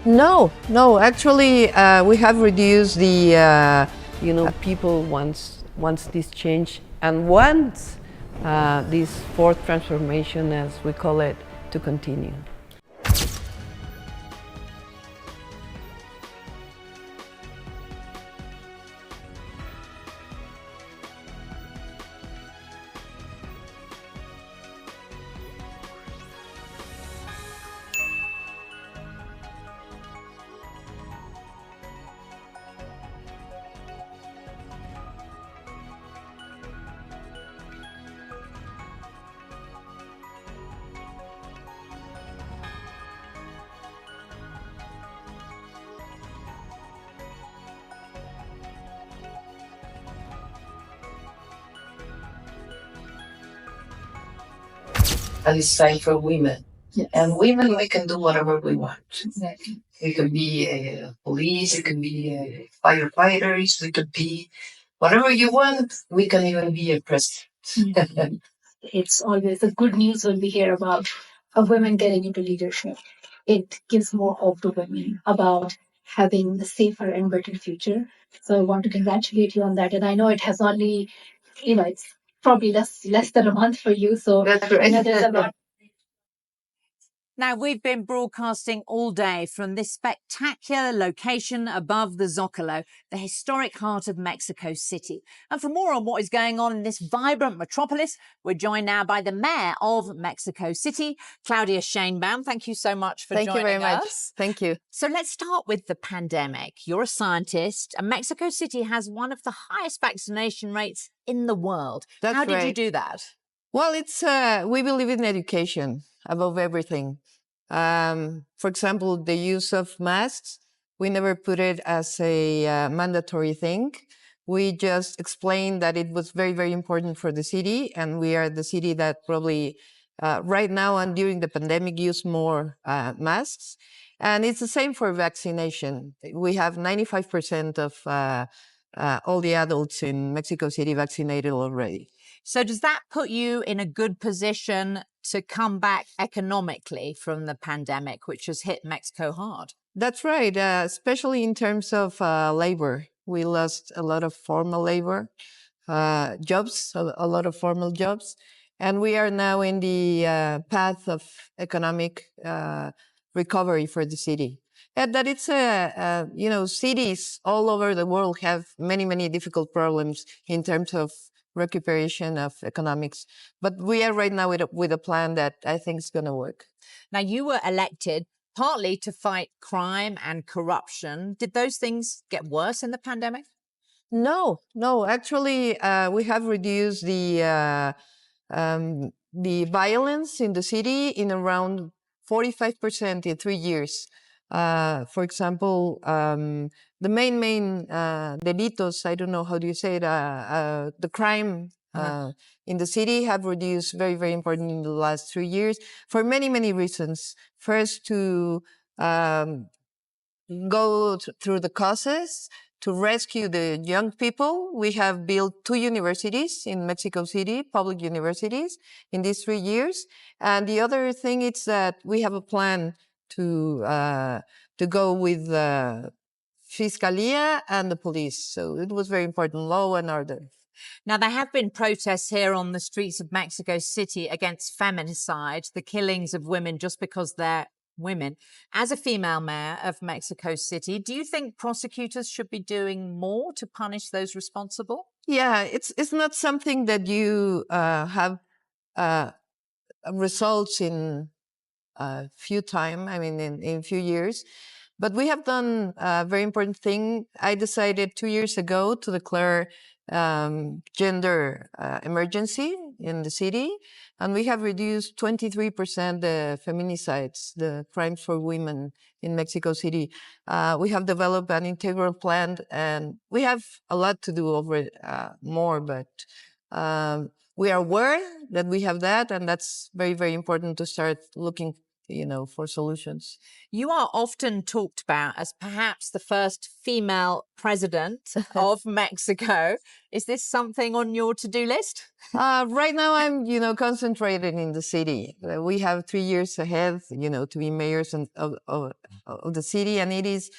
No. Actually, we have reduced the. People wants this change and wants this fourth transformation, as we call it, to continue. And it's time for women. Yes. And women, we can do whatever we want. Exactly. We could be a police, it could be firefighters, we could be whatever you want. We can even be a president. Mm-hmm. It's always a good news when we hear about women getting into leadership. It gives more hope to women about having a safer and better future. So I want to congratulate you on that. And I know it has only, it's probably less than a month for you. So that's right. I know there's a lot. Now, we've been broadcasting all day from this spectacular location above the Zocalo, the historic heart of Mexico City. And for more on what is going on in this vibrant metropolis, we're joined now by the mayor of Mexico City, Claudia Sheinbaum. Thank you so much for joining us. Thank you very much. Thank you. So let's start with the pandemic. You're a scientist, and Mexico City has one of the highest vaccination rates in the world. That's How did right. you do that? Well, it's we believe in education above everything. For example, the use of masks, we never put it as a mandatory thing. We just explained that it was very, very important for the city, and we are the city that probably right now and during the pandemic used more masks. And it's the same for vaccination. We have 95% of all the adults in Mexico City vaccinated already. So does that put you in a good position to come back economically from the pandemic, which has hit Mexico hard? That's right, especially in terms of labor. We lost a lot of formal labor jobs, a lot of formal jobs, and we are now in the path of economic recovery for the city. And that it's cities all over the world have many, many difficult problems in terms of recuperation of economics. But we are right now with a plan that I think is going to work. Now, you were elected partly to fight crime and corruption. Did those things get worse in the pandemic? No. Actually, we have reduced the violence in the city in around 45% in 3 years. For example, the main delitos, I don't know how do you say it, the crime in the city have reduced very, very important in the last 3 years for many, many reasons. First, to go through the causes, to rescue the young people. We have built 2 universities in Mexico City, public universities, in these 3 years. And the other thing is that we have a plan to go with the Fiscalia and the police. So it was very important, law and order. Now, there have been protests here on the streets of Mexico City against feminicide, the killings of women just because they're women. As a female mayor of Mexico City, do you think prosecutors should be doing more to punish those responsible? Yeah, it's not something that you have results in a few time, I mean, in a few years. But we have done a very important thing. I decided 2 years ago to declare gender emergency in the city, and we have reduced 23% the feminicides, the crimes for women in Mexico City. We have developed an integral plan, and we have a lot to do over more, but we are aware that we have that, and that's very, very important to start looking for solutions. You are often talked about as perhaps the first female president of Mexico. Is this something on your to-do list? Right now, I'm, concentrated in the city. We have 3 years ahead, to be mayors of the city. And it is,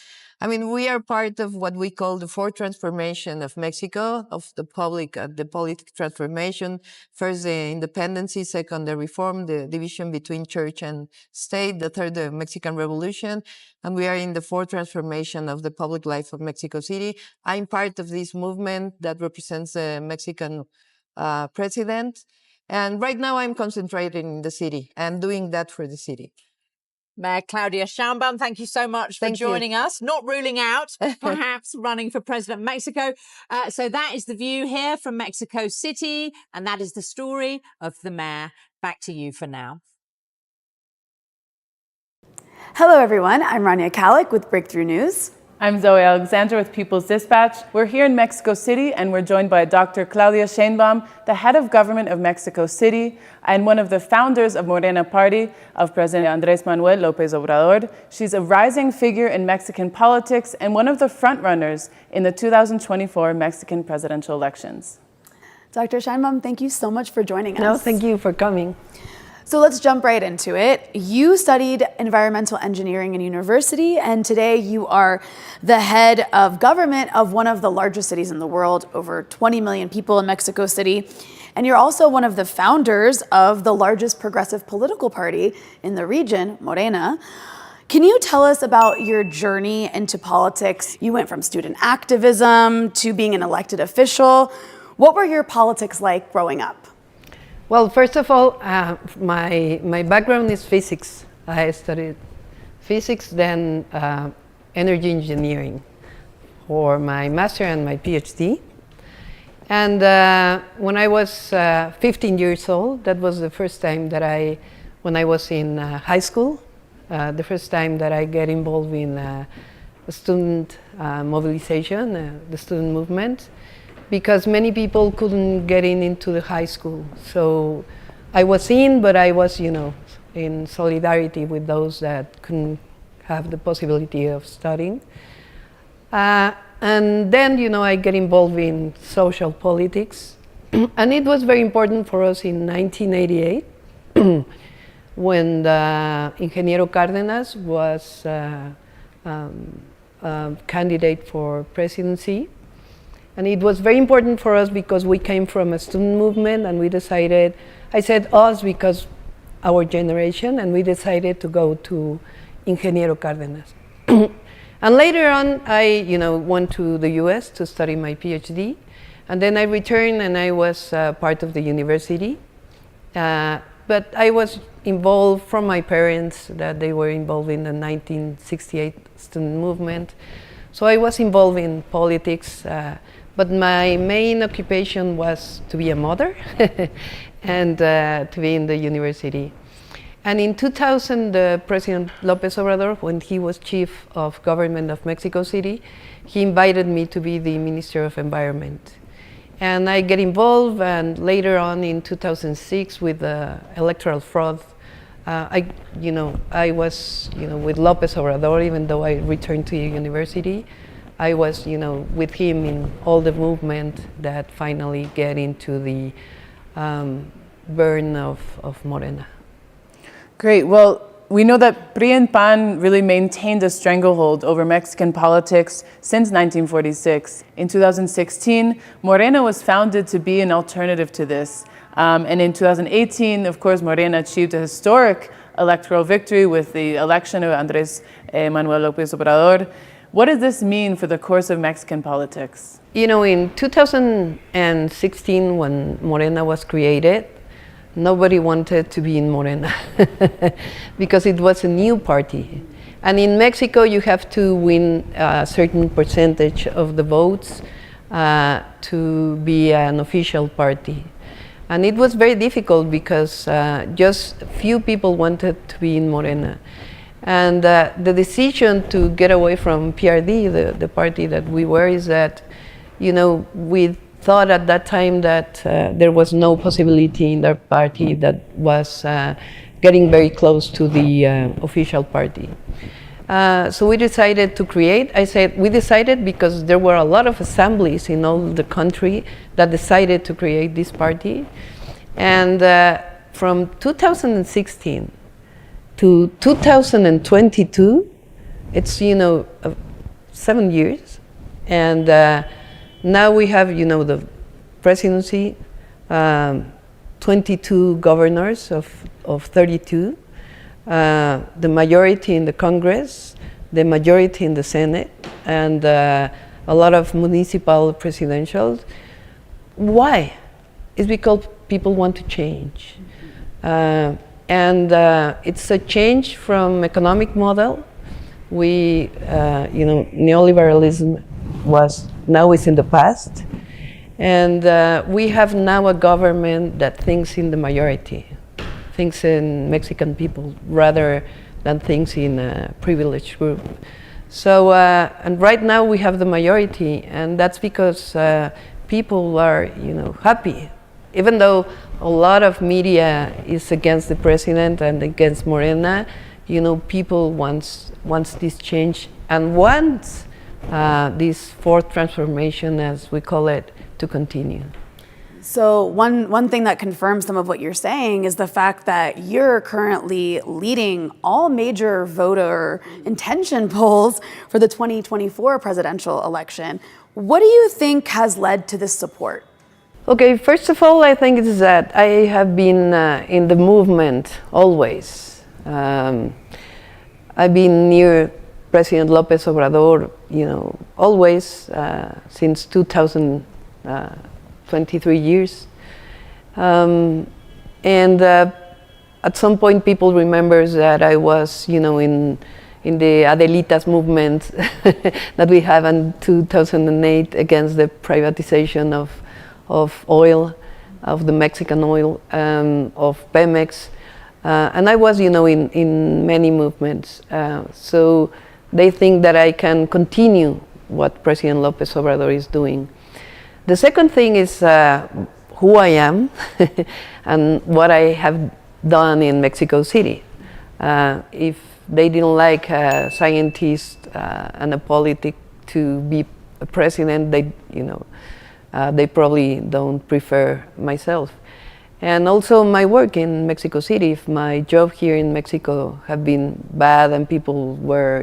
we are part of what we call the fourth transformation of Mexico, of the politic transformation. First, the independency. Second, the reform, the division between church and state. The third, the Mexican Revolution. And we are in the fourth transformation of the public life of Mexico City. I'm part of this movement that represents the Mexican president. And right now I'm concentrating in the city and doing that for the city. Mayor Claudia Sheinbaum, thank you so much for joining us. Not ruling out perhaps running for president of Mexico. So that is the view here from Mexico City, and that is the story of the mayor. Back to you for now. Hello everyone, I'm Rania Kalik with Breakthrough News. I'm Zoe Alexander with People's Dispatch. We're here in Mexico City and we're joined by Dr. Claudia Sheinbaum, the head of government of Mexico City and one of the founders of Morena Party of President Andrés Manuel López Obrador. She's a rising figure in Mexican politics and one of the frontrunners in the 2024 Mexican presidential elections. Dr. Sheinbaum, thank you so much for joining us. No, thank you for coming. So let's jump right into it. You studied environmental engineering in university, and today you are the head of government of one of the largest cities in the world, over 20 million people in Mexico City. And you're also one of the founders of the largest progressive political party in the region, Morena. Can you tell us about your journey into politics? You went from student activism to being an elected official. What were your politics like growing up? Well, first of all, my background is physics. I studied physics, then energy engineering for my master and my PhD. And when I was 15 years old, that was the first time that when I was in high school, the first time that I get involved in student mobilization, the student movement. Because many people couldn't get into the high school. So I was in, but I was, in solidarity with those that couldn't have the possibility of studying. And then, I get involved in social politics. And it was very important for us in 1988 when the Ingeniero Cárdenas was candidate for presidency. And it was very important for us because we came from a student movement and we decided, I said us because our generation, and we decided to go to Ingeniero Cárdenas. And later on, I went to the US to study my PhD. And then I returned and I was part of the university. But I was involved from my parents that they were involved in the 1968 student movement. So I was involved in politics. But my main occupation was to be a mother and to be in the university. And in 2000, President López Obrador, when he was chief of government of Mexico City, he invited me to be the Minister of Environment. And I get involved, and later on in 2006 with the electoral fraud, I was, with López Obrador, even though I returned to university. I was, with him in all the movement that finally get into the burn of Morena. Great. Well, we know that PRI and PAN really maintained a stranglehold over Mexican politics since 1946. In 2016, Morena was founded to be an alternative to this. And in 2018, of course, Morena achieved a historic electoral victory with the election of Andrés Manuel López Obrador. What does this mean for the course of Mexican politics? In 2016, when Morena was created, nobody wanted to be in Morena because it was a new party. And in Mexico, you have to win a certain percentage of the votes to be an official party. And it was very difficult because just few people wanted to be in Morena. And the decision to get away from PRD, the party that we were, is that, we thought at that time that there was no possibility in their party that was getting very close to the official party. So we decided to create, we decided because there were a lot of assemblies in all the country that decided to create this party. And from 2016 to 2022, it's, 7 years. And now we have, the presidency, 22 governors of 32, the majority in the Congress, the majority in the Senate, and a lot of municipal presidentials. Why? It's because people want to change. And it's a change from economic model. We, neoliberalism now is in the past. And we have now a government that thinks in the majority, thinks in Mexican people rather than thinks in a privileged group. So, and right now we have the majority, and that's because people are, happy. Even though a lot of media is against the president and against Morena, people wants this change and wants this fourth transformation, as we call it, to continue. So one thing that confirms some of what you're saying is the fact that you're currently leading all major voter intention polls for the 2024 presidential election. What do you think has led to this support? Okay, first of all, I think it's that I have been in the movement always. I've been near President López Obrador, always since 23 years. And at some point people remember that I was, in the Adelitas movement that we have in 2008 against the privatization of oil, of the Mexican oil, of Pemex. And I was, in many movements. So they think that I can continue what President López Obrador is doing. The second thing is who I am and what I have done in Mexico City. If they didn't like a scientist and a politic to be a president, they probably don't prefer myself. And also my work in Mexico City. If my job here in Mexico have been bad and people were,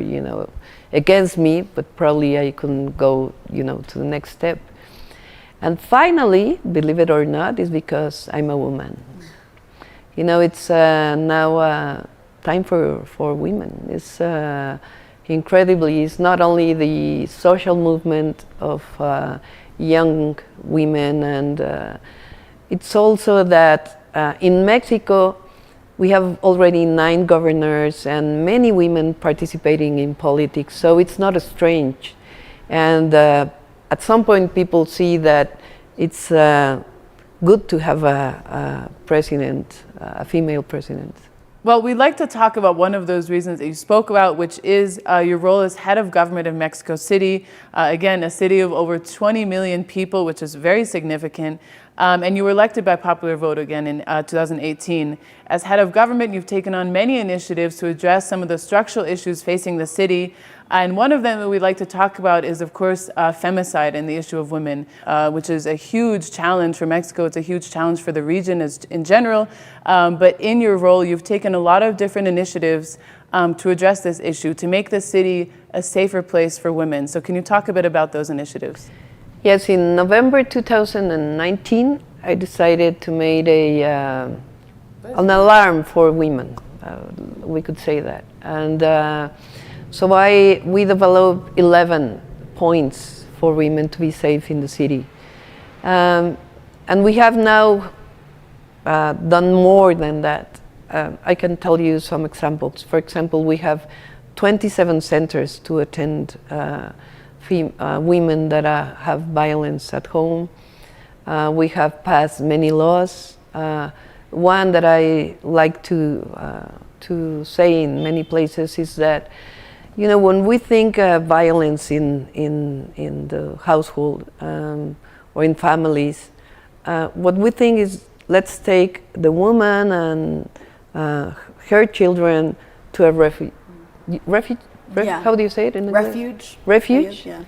against me, but probably I couldn't go, to the next step. And finally, believe it or not, is because I'm a woman. It's now time for women. It's incredibly, it's not only the social movement of young women, and it's also that in Mexico, we have already 9 governors and many women participating in politics, so it's not strange. And at some point, people see that it's good to have a president, a female president. Well, we'd like to talk about one of those reasons that you spoke about, which is your role as head of government of Mexico City. Again, a city of over 20 million people, which is very significant. And you were elected by popular vote again in 2018. As head of government, you've taken on many initiatives to address some of the structural issues facing the city. And one of them that we'd like to talk about is, of course, femicide and the issue of women, which is a huge challenge for Mexico. It's a huge challenge for the region in general. But in your role, you've taken a lot of different initiatives to address this issue, to make the city a safer place for women. So can you talk a bit about those initiatives? Yes, in November 2019, I decided to make an alarm for women. We could say that. And so we developed 11 points for women to be safe in the city. And we have now done more than that. I can tell you some examples. For example, we have 27 centers to attend women that have violence at home. We have passed many laws. One that I like to say in many places is that, when we think violence in the household or in families, what we think is, let's take the woman her children to a refuge. Yeah. How do you say it in English? Refuge. Refuge. Yeah.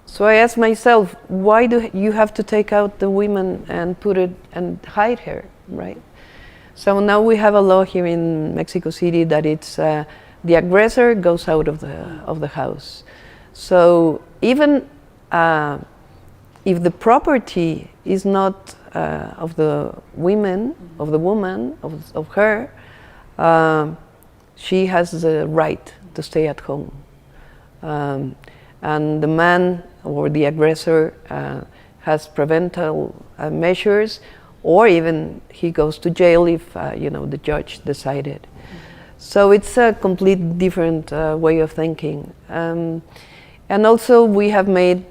So I asked myself, why do you have to take out the women and put it and hide her, right? So now we have a law here in Mexico City that it's the aggressor goes out of the house. So even if the property is not of the women, of the woman, of her, she has the right to stay at home. And the man or the aggressor has preventive measures, or even he goes to jail if the judge decided. So it's a complete different way of thinking. And also we have made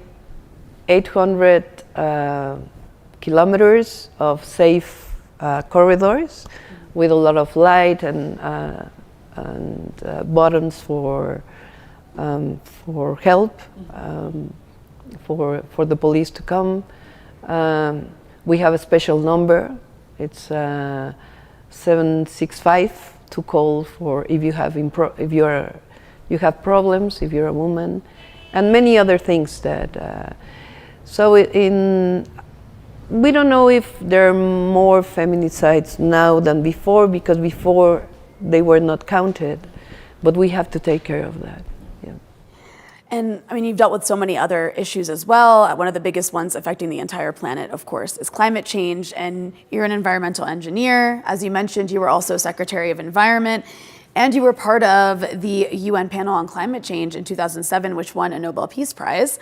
800 kilometers of safe corridors with a lot of light and buttons for help, for the police to come. We have a special number. It's 765 to call for if you have you have problems, if you're a woman, and many other things that. We don't know if there are more feminicides now than before, because before they were not counted, but we have to take care of that. Yeah. And I mean, you've dealt with so many other issues as well. One of the biggest ones affecting the entire planet, of course, is climate change. And you're an environmental engineer. As you mentioned, you were also Secretary of Environment, and you were part of the UN panel on climate change in 2007, which won a Nobel Peace Prize.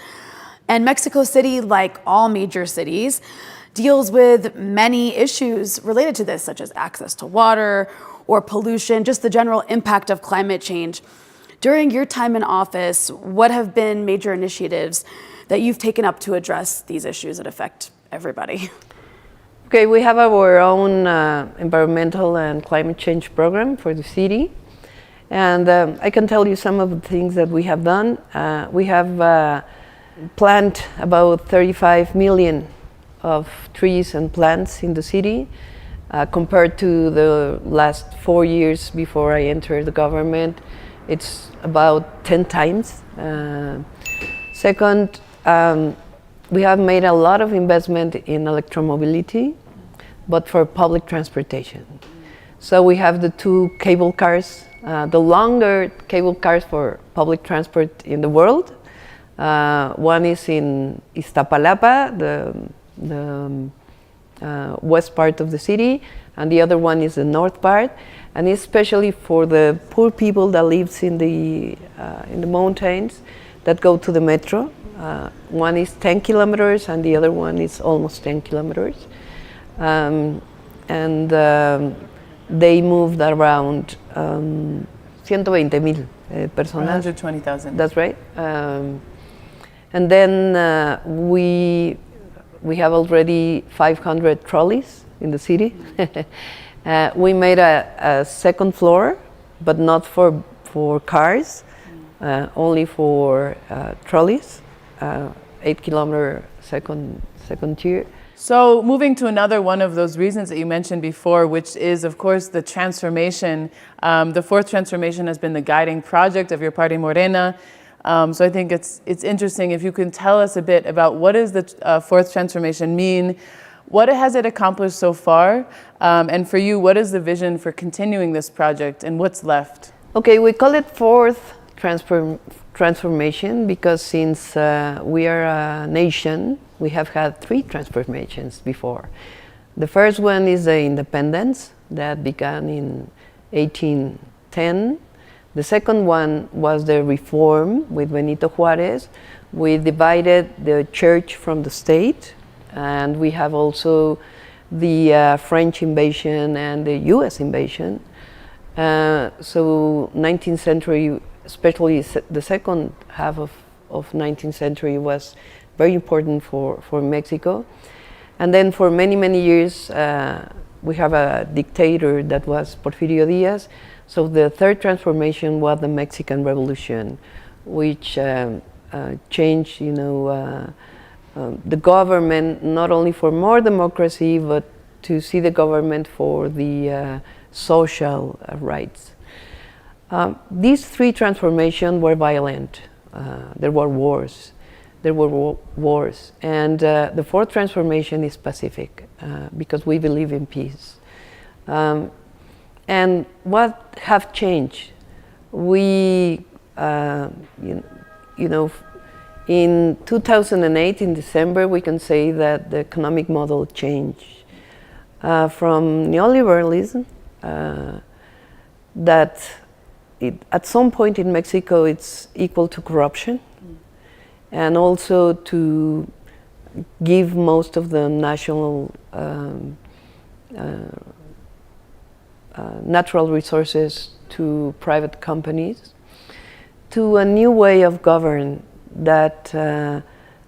And Mexico City, like all major cities, deals with many issues related to this, such as access to water or pollution, just the general impact of climate change. During your time in office, what have been major initiatives that you've taken up to address these issues that affect everybody? Okay, we have our own environmental and climate change program for the city. And I can tell you some of the things that we have done. We have planted about 35 million of trees and plants in the city, compared to the last 4 years before I entered the government. It's about 10 times. Second, we have made a lot of investment in electromobility, but for public transportation. So we have the 2 cable cars, the longer cable cars for public transport in the world. One is in Iztapalapa, the west part of the city, and the other one is the north part, and especially for the poor people that lives in the mountains that go to the metro. One is 10 kilometers and the other one is almost 10 kilometers. They moved around 120,000 personas. 120,000. That's right. And then we have already 500 trolleys in the city. We made a second floor, but not for cars, only for trolleys, 8 kilometer second tier. So moving to another one of those reasons that you mentioned before, which is, of course, the transformation. The fourth transformation has been the guiding project of your party, Morena. So I think it's interesting if you can tell us a bit about what does the fourth transformation mean, what has it accomplished so far, and for you, what is the vision for continuing this project and what's left? Okay, we call it fourth transformation because since we are a nation, we have had 3 transformations before. The first one is the independence that began in 1810. The second one was the reform with Benito Juárez. We divided the church from the state, and we have also the French invasion and the US invasion. So 19th century, especially the second half of 19th century was very important for Mexico. And then for many, many years, we have a dictator that was Porfirio Díaz. So the third transformation was the Mexican Revolution, which changed, the government not only for more democracy, but to see the government for the social rights. These three transformations were violent. There were wars. And the fourth transformation is pacific, because we believe in peace. And what have changed? We, in 2008, in December, we can say that the economic model changed from neoliberalism, that at some point in Mexico it's equal to corruption, and also to give most of the national natural resources to private companies, to a new way of govern that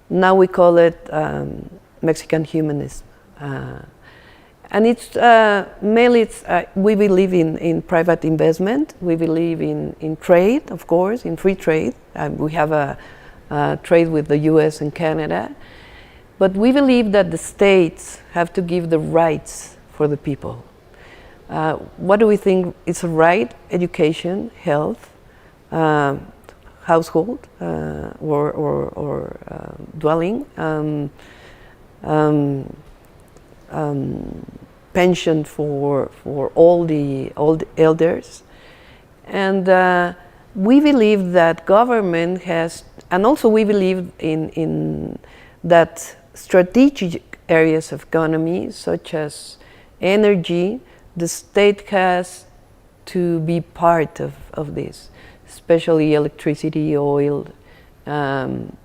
now we call it Mexican humanism. And it's mainly we believe in private investment. We believe in trade, of course, in free trade. We have a trade with the U.S. and Canada, but we believe that the states have to give the rights for the people. What do we think is a right? Education, health, household, or dwelling. Pension for all the elders, and we believe that government has, and also we believe in that strategic areas of economy, such as energy, the state has to be part of this, especially electricity, oil, and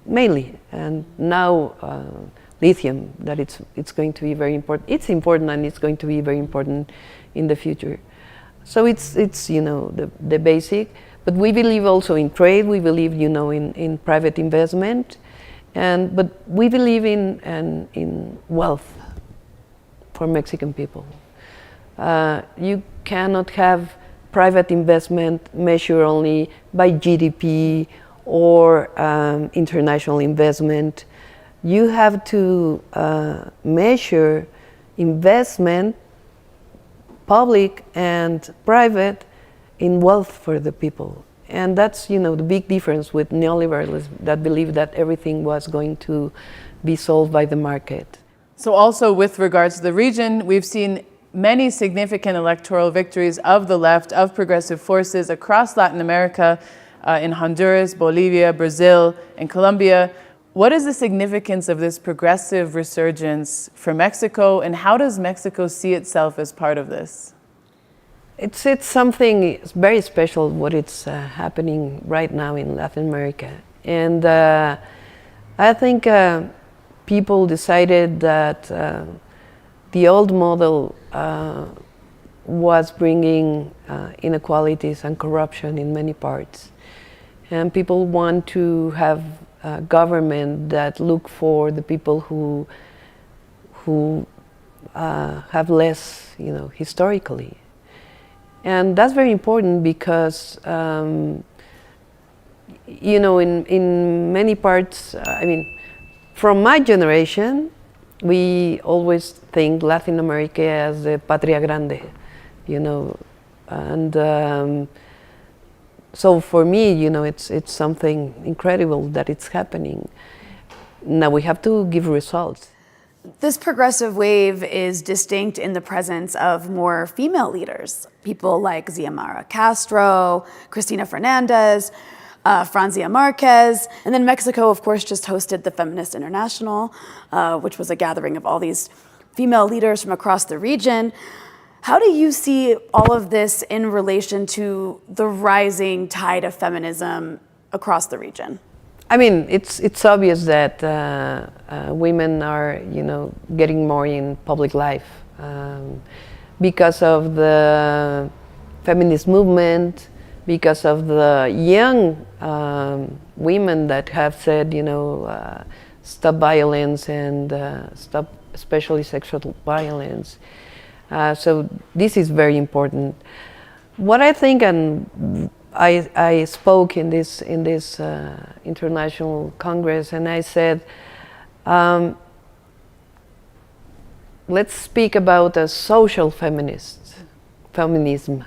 mainly, and now. Lithium, that it's going to be very important. It's important, and it's going to be very important in the future. So it's the basic, but we believe also in trade. We believe in private investment, but we believe in wealth for Mexican people. You cannot have private investment measured only by GDP or international investment. You have to measure investment, public and private, in wealth for the people. And that's, the big difference with neoliberalism, that believe that everything was going to be solved by the market. So also with regards to the region, we've seen many significant electoral victories of the left, of progressive forces across Latin America, in Honduras, Bolivia, Brazil, and Colombia. What is the significance of this progressive resurgence for Mexico, and how does Mexico see itself as part of this? It's something very special what it's happening right now in Latin America. And I think people decided that the old model was bringing inequalities and corruption in many parts. And people want to have a government that look for the people who have less, historically. And that's very important because, in many parts, from my generation, we always think Latin America as the Patria Grande, and so for me, it's something incredible that it's happening. Now we have to give results. This progressive wave is distinct in the presence of more female leaders, people like Xiomara Castro, Cristina Fernandez, Francia Marquez, and then Mexico, of course, just hosted the Feminist International, which was a gathering of all these female leaders from across the region. How do you see all of this in relation to the rising tide of feminism across the region? It's obvious that women are, getting more in public life because of the feminist movement, because of the young women that have said, stop violence and stop especially sexual violence. So this is very important. What I think, and I spoke in this international congress, and I said, let's speak about a social feminism.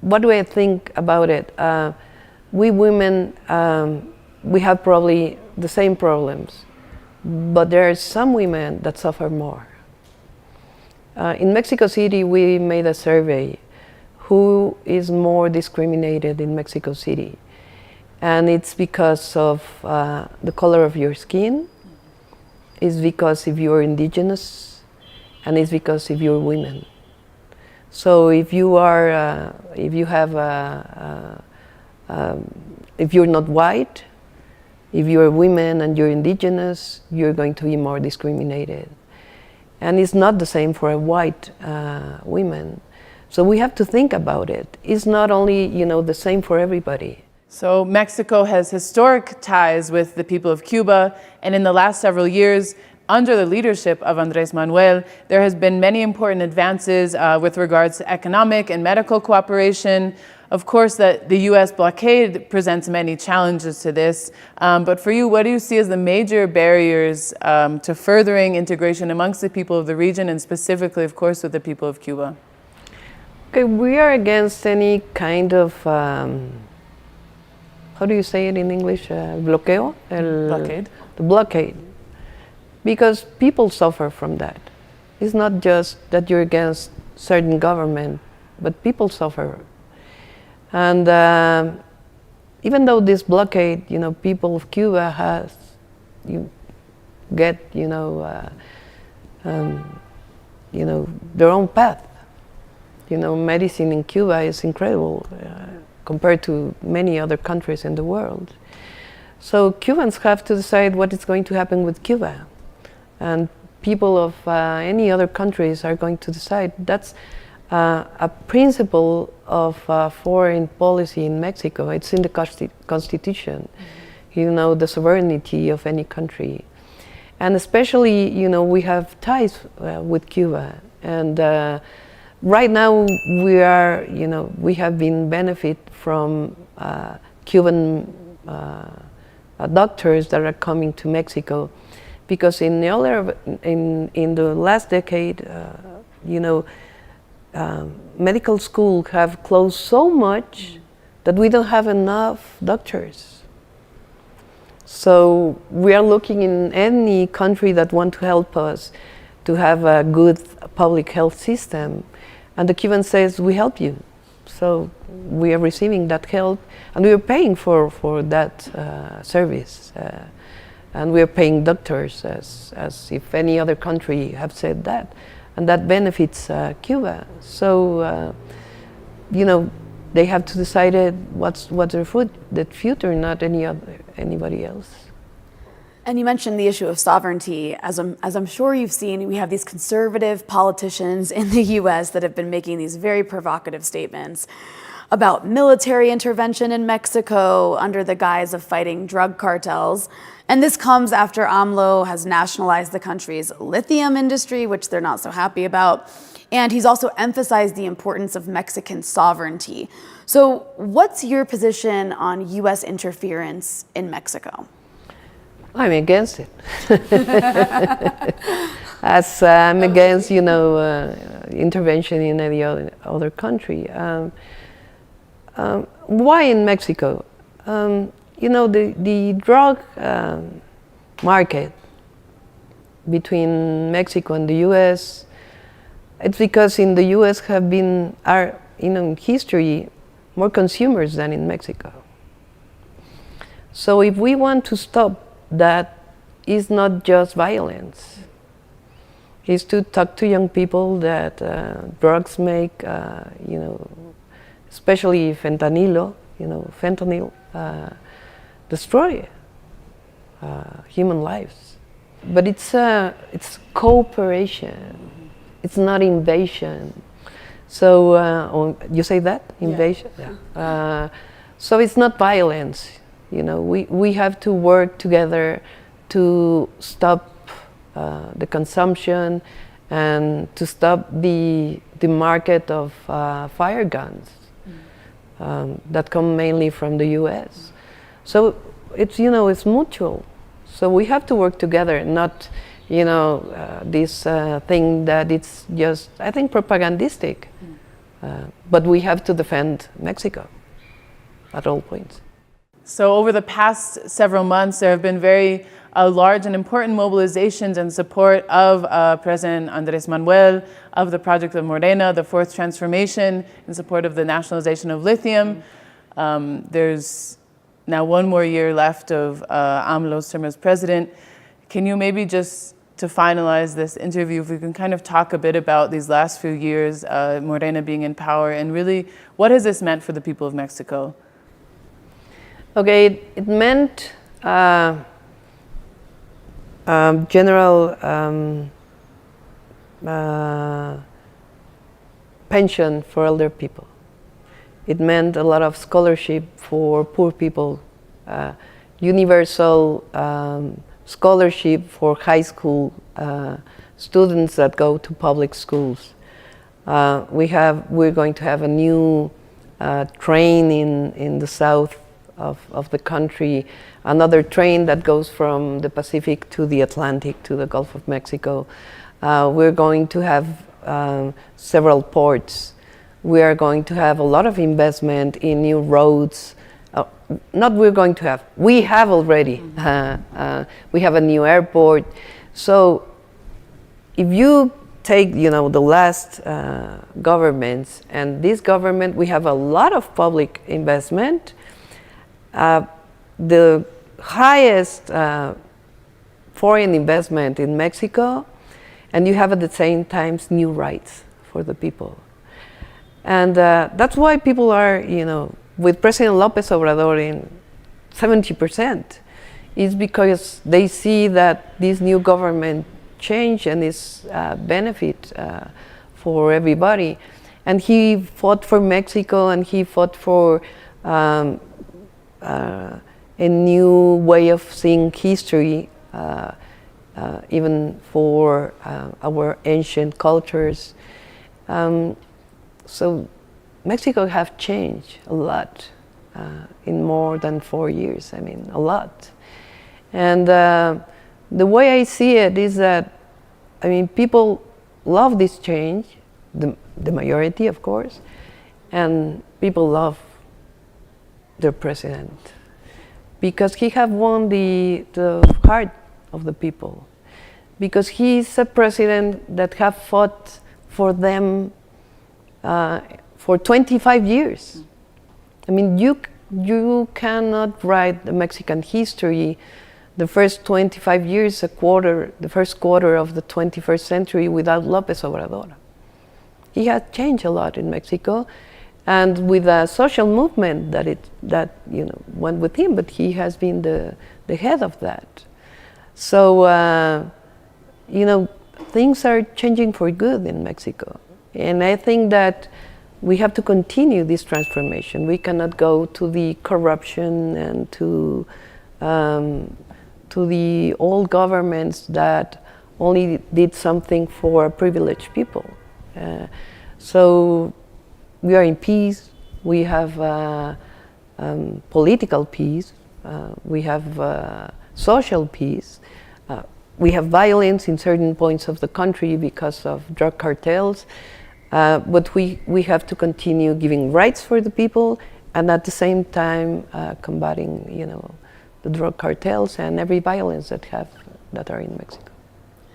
What do I think about it? We women, we have probably the same problems, but there are some women that suffer more. In Mexico City, we made a survey who is more discriminated in Mexico City. And it's because of the color of your skin, it's because if you're indigenous, and it's because if you're women. So if you are, if you have, if you're not white, if you're a woman and you're indigenous, you're going to be more discriminated. And it's not the same for a white woman. So we have to think about it. It's not only, you know, the same for everybody. So Mexico has historic ties with the people of Cuba, and in the last several years, under the leadership of Andrés Manuel, there has been many important advances with regards to economic and medical cooperation. Of course, the US blockade presents many challenges to this, but for you, what do you see as the major barriers to furthering integration amongst the people of the region, and specifically, of course, with the people of Cuba? Okay, we are against any kind of, how do you say it in English? Bloqueo? Blockade. The blockade. Because people suffer from that. It's not just that you're against certain government, but people suffer. And even though this blockade, you know, people of Cuba has, you get, you know, their own path. You know, medicine in Cuba is incredible compared to many other countries in the world. So Cubans have to decide what is going to happen with Cuba. And people of any other countries are going to decide. That's a principle of foreign policy in Mexico. It's in the Constitution, you know, the sovereignty of any country. And especially, you know, we have ties with Cuba. And right now we are, you know, we have been benefit from Cuban doctors that are coming to Mexico. Because in the last decade, you know, medical schools have closed so much that we don't have enough doctors. So we are looking in any country that want to help us to have a good public health system. And the Cuban says, we help you. So we are receiving that help, and we are paying for that service. And we are paying doctors as if any other country have said that. And that benefits Cuba. So, you know, they have to decide what's their future, not anybody else. And you mentioned the issue of sovereignty. As I'm sure you've seen, we have these conservative politicians in the US that have been making these very provocative statements about military intervention in Mexico under the guise of fighting drug cartels. And this comes after AMLO has nationalized the country's lithium industry, which they're not so happy about. And he's also emphasized the importance of Mexican sovereignty. So what's your position on US interference in Mexico? I'm against it. As I'm against, you know, intervention in any other country. Why in Mexico? You know, the drug market between Mexico and the US, it's because in the US have been, in history, more consumers than in Mexico. So if we want to stop that, is not just violence. It's to talk to young people that drugs make, you know, especially fentanyl, you know, fentanyl destroy human lives. But it's cooperation. It's not invasion. So you say that? Invasion? Yeah. So it's not violence. You know, we have to work together to stop the consumption and to stop the market of fire guns that come mainly from the US. So it's, you know, it's mutual. So we have to work together, not, this thing that it's just, I think, propagandistic. But we have to defend Mexico at all points. So over the past several months, there have been very large and important mobilizations in support of President Andrés Manuel, of the project of Morena, the fourth transformation, in support of the nationalization of lithium. There's now 1 more year left of AMLO's term as president. Can you maybe just, to finalize this interview, if we can kind of talk a bit about these last few years, Morena being in power, and really, what has this meant for the people of Mexico? Okay, it meant general pension for elder people. It meant a lot of scholarship for poor people, universal scholarship for high school students that go to public schools. We're going to have a new train in the south of the country, another train that goes from the Pacific to the Atlantic to the Gulf of Mexico. We're going to have several ports. We are going to have a lot of investment in new roads. We have already. We have a new airport. So if you take, the last governments and this government, we have a lot of public investment. The highest foreign investment in Mexico, and you have at the same time new rights for the people. And that's why people are, with President López Obrador in 70%, is because they see that this new government change and is benefit for everybody. And he fought for Mexico, and he fought for a new way of seeing history, even for our ancient cultures. So Mexico have changed a lot in more than 4 years, a lot. And the way I see it is that, people love this change, the majority, of course, and people love their president because he have won the heart of the people, because he's a president that have fought for them for 25 years. You cannot write the Mexican history, the first 25 years, the first quarter of the 21st century without López Obrador. He has changed a lot in Mexico, and with a social movement that went with him, but he has been the head of that. So, things are changing for good in Mexico. And I think that we have to continue this transformation. We cannot go to the corruption and to the old governments that only did something for privileged people. So we are in peace. We have political peace. We have social peace. We have violence in certain points of the country because of drug cartels. But we have to continue giving rights for the people, and at the same time combating, the drug cartels and every violence that are in Mexico.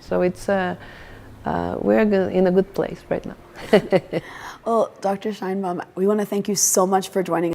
So it's we're in a good place right now. Well, Dr. Sheinbaum, we want to thank you so much for joining us.